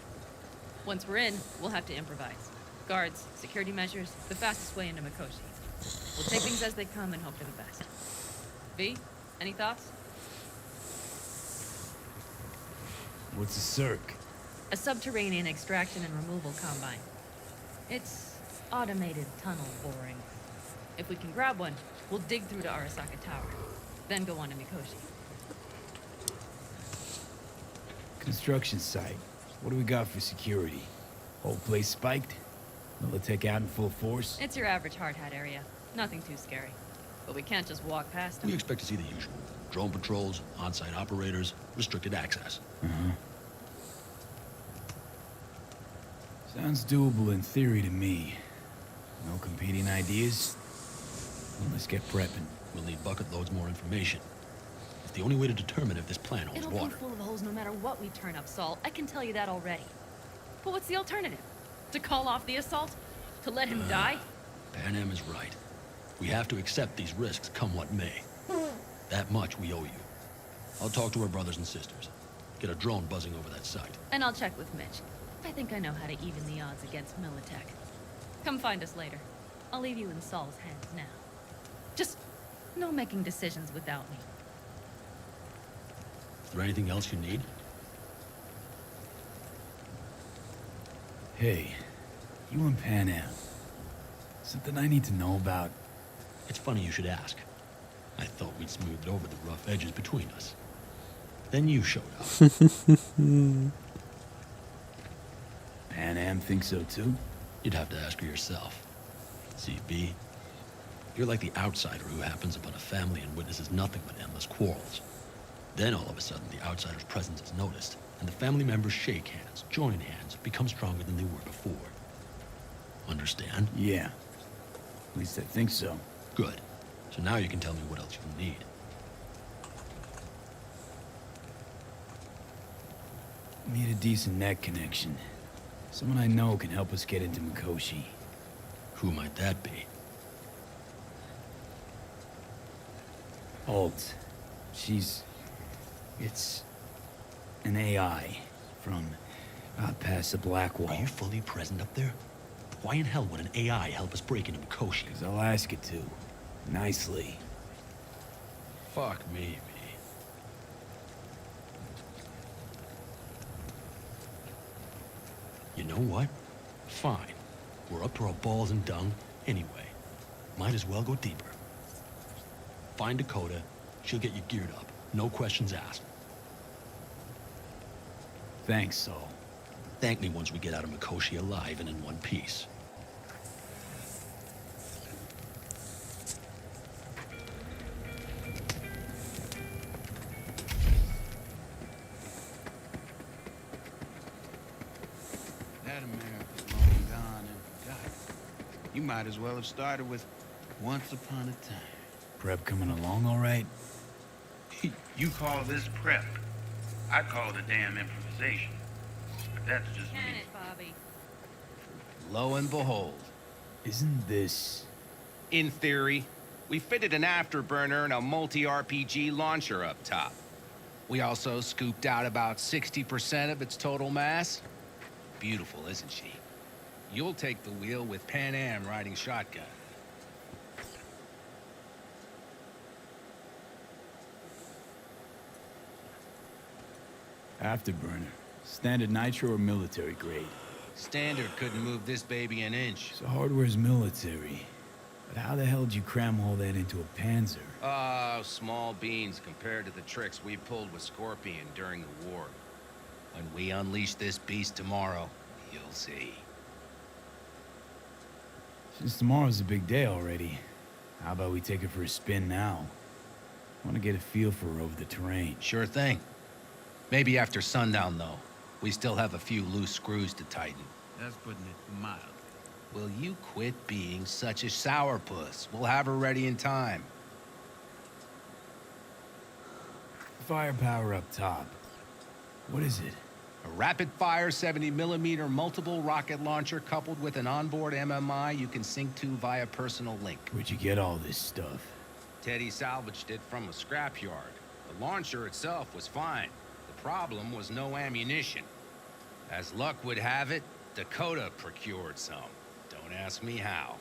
Once we're in, we'll have to improvise. Guards, security measures, the fastest way into Mikoshi. We'll take things as they come and hope for the best. V, any thoughts? What's a circ? A subterranean extraction and removal combine. It's automated tunnel boring. If we can grab one, we'll dig through to Arasaka Tower, then go on to Mikoshi. Construction site. What do we got for security? Whole place spiked? Militech out in full force? It's your average hard hat area. Nothing too scary. But we can't just walk past them. We expect to see the usual. Drone patrols, on-site operators, restricted access. Sounds doable in theory to me. No competing ideas? Well, let's get prepping. We'll need bucket loads more information. It's the only way to determine if this plan holds It'll water. be full of holes no matter what we turn up, Saul. I can tell you that already. But what's the alternative? To call off the assault? To let him die? Pan Am is right. We have to accept these risks, come what may. That much we owe you. I'll talk to our brothers and sisters. Get a drone buzzing over that site. And I'll check with Mitch. I think I know how to even the odds against Militech. Come find us later. I'll leave you in Saul's hands now. Just no making decisions without me. Is there anything else you need? Hey, you and Pan Am. Something I need to know about? It's funny you should ask. I thought we'd smoothed over the rough edges between us. Then you showed up. Pan Am thinks so too? You'd have to ask her yourself. See, V, You're like the outsider who happens upon a family and witnesses nothing but endless quarrels. Then all of a sudden, the outsider's presence is noticed, and the family members shake hands, join hands, become stronger than they were before. Understand? Yeah. At least I think so. Good. So now you can tell me what else you need. Need a decent net connection. Someone I know can help us get into Mikoshi. Who might that be? Alt. It's an AI from past the Black Wall. Are you fully present up there? Why in hell would an AI help us break into Mikoshi? 'Cause I'll ask it to. Nicely. Fuck me. You know what? Fine. We're up to our balls in dung anyway. Might as well go deeper. Find Dakota. She'll get you geared up. No questions asked. Thanks, Saul. Thank me once we get out of Mikoshi alive and in one piece. That America's long gone and forgotten. You might as well have started with Once Upon a Time. Prep coming along all right? You call this prep. I call it a damn improvisation. But that's just me. Bobby. Lo and behold, Isn't this... in theory, we fitted an afterburner and a multi-RPG launcher up top. We also scooped out about 60% of its total mass. Beautiful, isn't she? You'll take the wheel with Pan Am riding shotgun. Afterburner. Standard nitro or military grade? Standard couldn't move this baby an inch. So hardware's military. But how the hell did you cram all that into a Panzer? Oh, small beans compared to the tricks we pulled with Scorpion during the war. When we unleash this beast tomorrow, you'll see. Since tomorrow's a big day already, how about we take it for a spin now? Want to get a feel for her over the terrain. Sure thing. Maybe after sundown, though. We still have a few loose screws to tighten. That's putting it mild. Will you quit being such a sourpuss? We'll have her ready in time. Firepower up top. What is it? A rapid-fire 70mm multiple rocket launcher coupled with an onboard MMI you can sync to via personal link. Where'd you get all this stuff? Teddy salvaged it from a scrapyard. The launcher itself was fine. The problem was no ammunition. As luck would have it, Dakota procured some. Don't ask me how.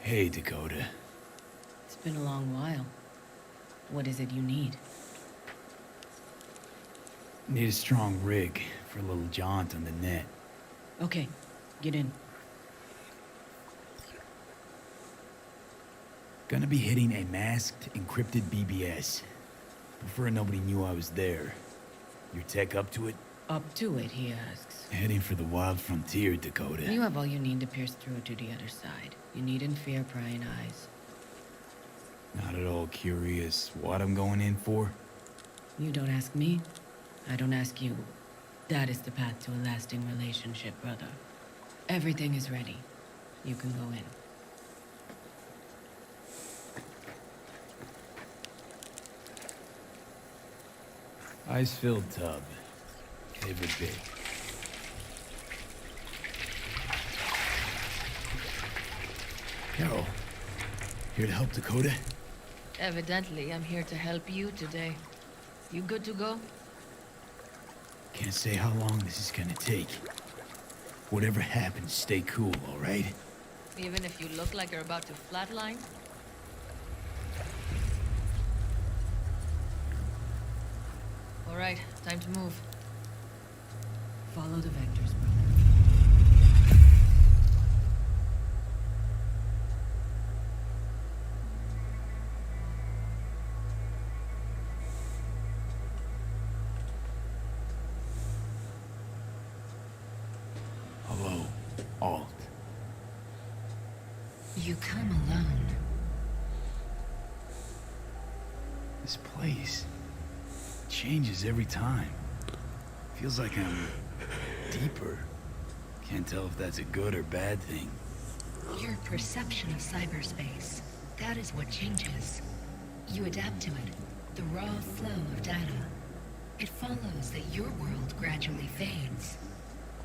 Hey, Dakota. It's been a long while. What is it you need? Need a strong rig for a little jaunt on the net. Okay, get in. Gonna be hitting a masked, encrypted BBS. Prefer nobody knew I was there. Your tech up to it? Up to it, he asks. Heading for the wild frontier, Dakota. You have all you need to pierce through to the other side. You needn't fear prying eyes. Not at all curious what I'm going in for? You don't ask me, I don't ask you. That is the path to a lasting relationship, brother. Everything is ready. You can go in. Ice-filled tub. Favorite bit. Carol, here to help Dakota? Evidently, I'm here to help you today. You good to go? Can't say how long this is gonna take. Whatever happens, stay cool, all right? Even if you look like you're about to flatline? All right, time to move. Follow the vectors, brother. Hello, Alt. You come alone. This place changes every time. Feels like I'm deeper. Can't tell if that's a good or bad thing. Your perception of cyberspace, that is what changes. You adapt to it, the raw flow of data. It follows that your world gradually fades.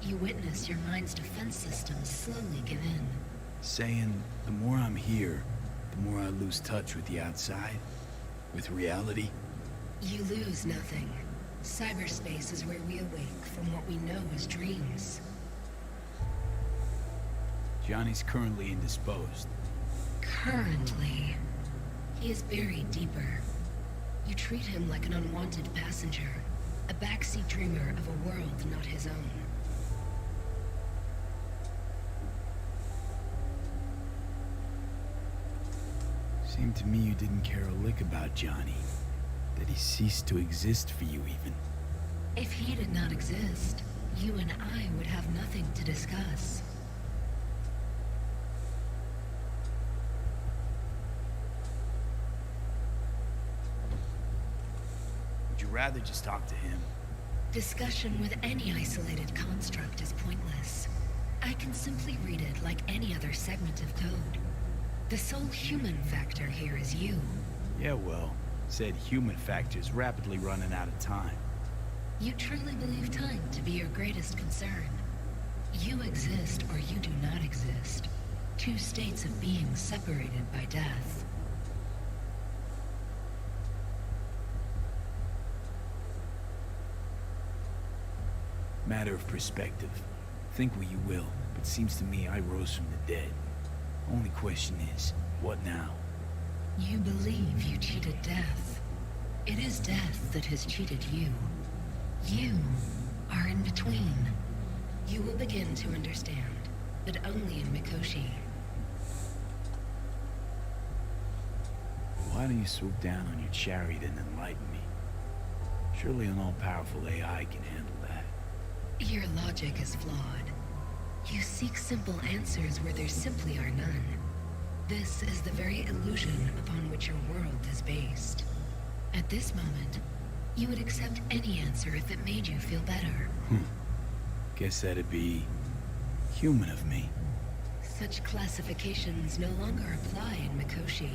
You witness your mind's defense systems slowly give in. Saying the more I'm here, the more I lose touch with the outside, with reality. You lose nothing. Cyberspace is where we awake from what we know as dreams. Johnny's currently indisposed. Currently, he is buried deeper. You treat him like an unwanted passenger, a backseat dreamer of a world not his own. Seemed to me you didn't care a lick about Johnny. That he ceased to exist for you even. If he did not exist, you and I would have nothing to discuss. Would you rather just talk to him? Discussion with any isolated construct is pointless. I can simply read it like any other segment of code. The sole human factor here is you. Yeah, well, said human factor's rapidly running out of time. You truly believe time to be your greatest concern. You exist or you do not exist. Two states of being separated by death. Matter of perspective. Think what you will, but seems to me I rose from the dead. Only question is, what now? You believe you cheated death. It is death that has cheated you. You are in between. You will begin to understand, but only in Mikoshi. Why don't you swoop down on your chariot and enlighten me? Surely an all-powerful AI can handle that. Your logic is flawed. You seek simple answers where there simply are none. This is the very illusion upon which your world is based. At this moment, you would accept any answer if it made you feel better. Guess that'd be human of me. Such classifications no longer apply in Mikoshi.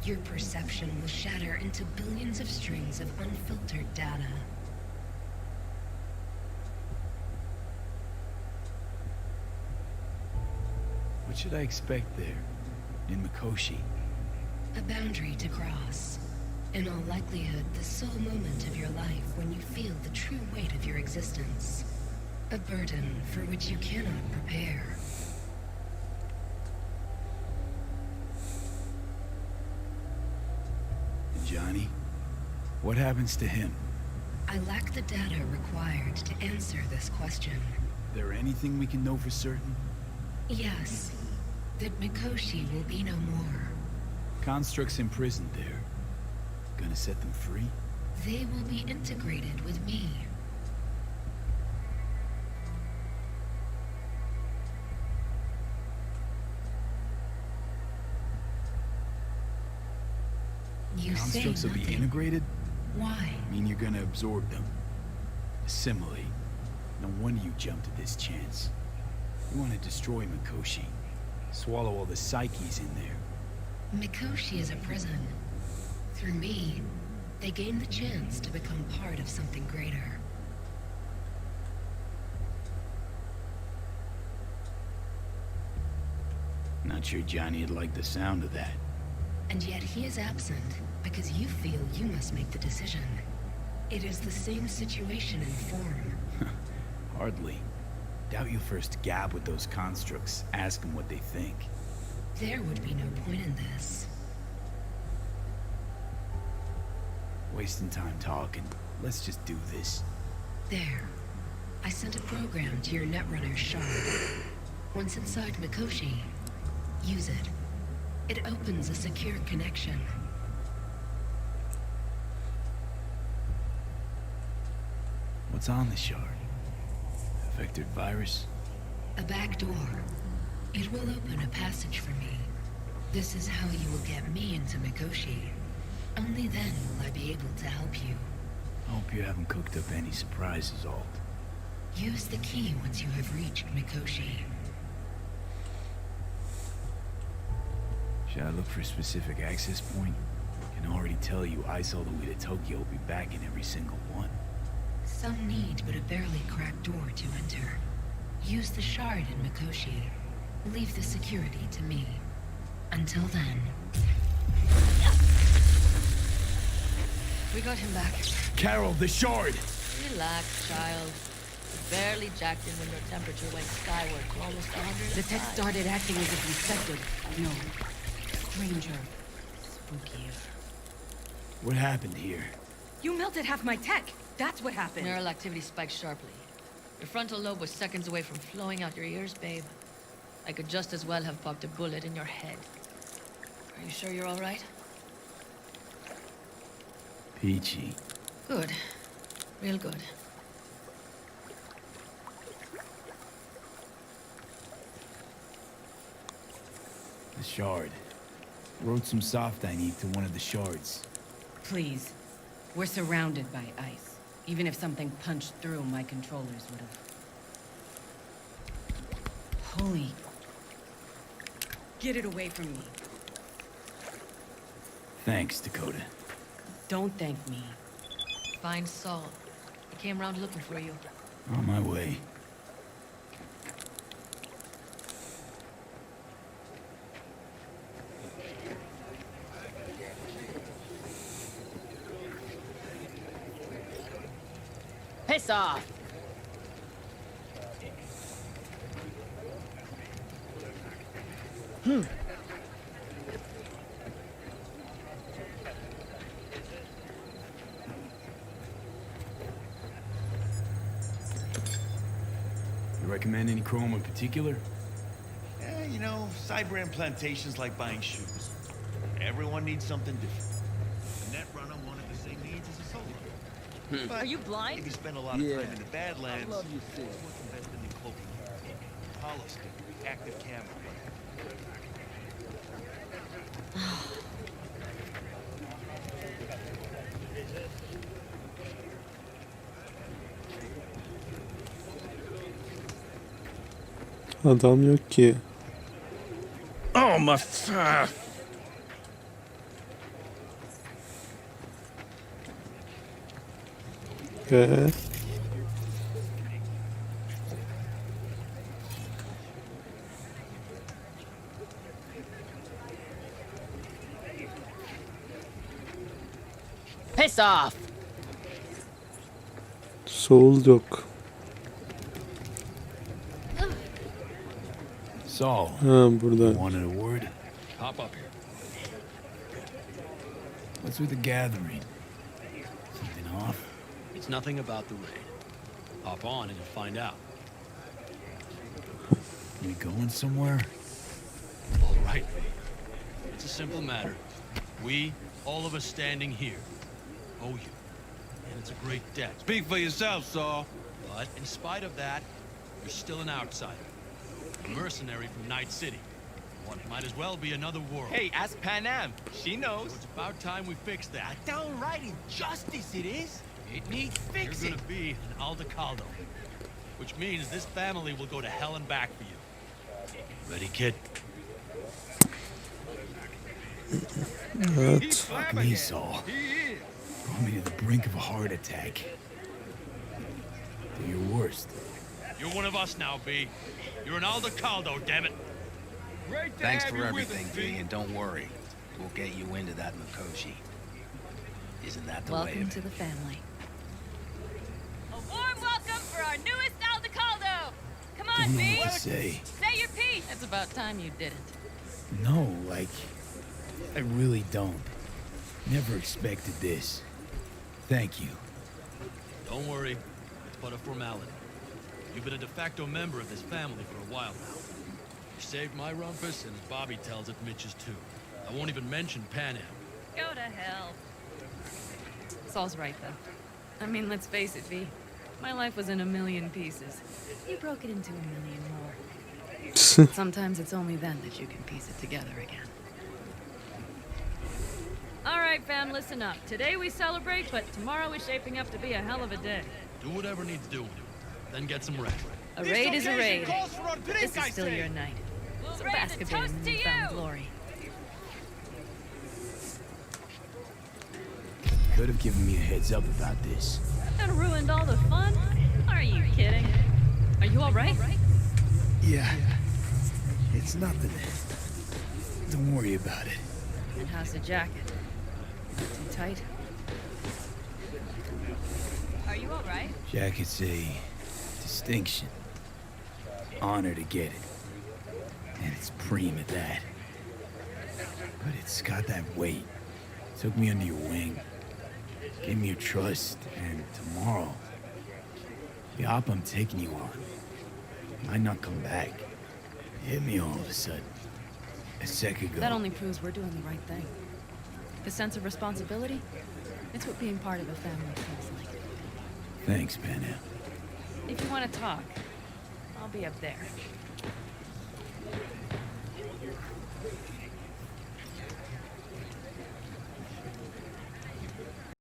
Your perception will shatter into billions of strings of unfiltered data. What should I expect there, in Mikoshi? A boundary to cross. In all likelihood, the sole moment of your life when you feel the true weight of your existence. A burden for which you cannot prepare. And Johnny? What happens to him? I lack the data required to answer this question. There anything we can know for certain? Yes. That Mikoshi will be no more. Constructs imprisoned there. Gonna set them free? They will be integrated with me. You say Constructs will be nothing. integrated? Why? I mean you're gonna absorb them. Assimilate. No wonder you jumped at this chance. You want to destroy Mikoshi. Swallow all the psyches in there. Mikoshi is a prison. Through me, they gain the chance to become part of something greater. Not sure Johnny'd like the sound of that. And yet he is absent because you feel you must make the decision. It is the same situation in form. Hardly. Doubt you first gab with those constructs, ask them what they think. There would be no point in this. Wasting time talking. Let's just do this. There. I sent a program to your Netrunner shard. Once inside Mikoshi, use it. It opens a secure connection. What's on the shard? A vectored virus? A back door. It will open a passage for me. This is how you will get me into Mikoshi. Only then will I be able to help you. I hope you haven't cooked up any surprises, Alt. Use the key once you have reached Mikoshi. Should I look for a specific access point? I can already tell you I saw the way to Tokyo will be back in every single one. Some need but a barely cracked door to enter. Use the shard in Mikoshi. Leave the security to me. Until then. We got him back. Carol, the shard! Relax, child. You barely jacked in when your temperature went skyward to almost 100. The tech started acting as if infected. No. Stranger. Spooky. What happened here? You melted half my tech. That's what happened. Neural activity spiked sharply. Your frontal lobe was seconds away from flowing out your ears, babe. I could just as well have popped a bullet in your head. Are you sure you're all right? Peachy. Good. Real good. The shard. Wrote some soft I need to one of the shards. Please. We're surrounded by ice. Even if something punched through, my controllers would have. Holy. Get it away from me. Thanks, Dakota. Don't thank me. Find Saul. He came around looking for you. On my way. Piss off! You recommend any chrome in particular? Yeah, you know, cyber implantation's like buying shoes. Everyone needs something different. The Netrunner wanted the same needs as a solo. But Are you blind? if you spend a lot of time in the Badlands, I love you, sis. it's worth investing in cloaking. Holoscope, active camera. Adam yok ki. Oh my! Ee, Piss off! Soul yok. Saul. Ha burada. Wanted a word? Hop up here. What's with the gathering? Something off? It's nothing about the raid. Hop on and you'll find out. We going somewhere? All right. It's a simple matter. We, all of us standing here, owe you. And it's a great debt. Speak for yourself, Saul. But in spite of that, you're still an outsider. A mercenary from Night City. What might as well be another world. Hey, ask Panam. She knows. So it's about time we fix that. Downright injustice it is. It needs You're fixing. gonna be an Aldecaldo. Which means this family will go to hell and back for you. Ready, kid? Evet. Fuck me, Saul. Brought me to the brink of a heart attack. Do your worst. You're one of us now, B. You're an Aldecaldo, damn it. Thanks for everything, V, and don't worry. We'll get you into that Mikoshi. Isn't that the way Welcome of to it? the family. don't know what to say. Say your piece! It's about time you didn't. No, like, I really don't. Never expected this. Thank you. Don't worry. It's but a formality. You've been a de facto member of this family for a while now. You saved my rumpus, and as Bobby tells it, Mitch's too. I won't even mention Pan Am. Go to hell. Saul's right, though. I mean, let's face it, V. My life was in a million pieces. You broke it into a million more. Sometimes it's only then that you can piece it together again. All right, fam, listen up. Today we celebrate, but tomorrow is shaping up to be a hell of a day. Do whatever needs doing. Then get some rest. A raid is a raid. This is still your night. So bask a bit in newfound glory. Could have given me a heads up about this. That ruined all the fun? Are you kidding? Are you all right? Yeah. It's nothing. Don't worry about it. And how's the jacket? Too tight? Are you all right? Jacket's a distinction. Honor to get it. And it's preem at that. But it's got that weight. Took me under your wing. Gave me your trust. And tomorrow, the op I'm taking you on might not come back. It hit me all of a sudden. A sec ago. That only proves we're doing the right thing. The sense of responsibility, it's what being part of a family feels like. Thanks, Pan Am. If you want to talk, I'll be up there.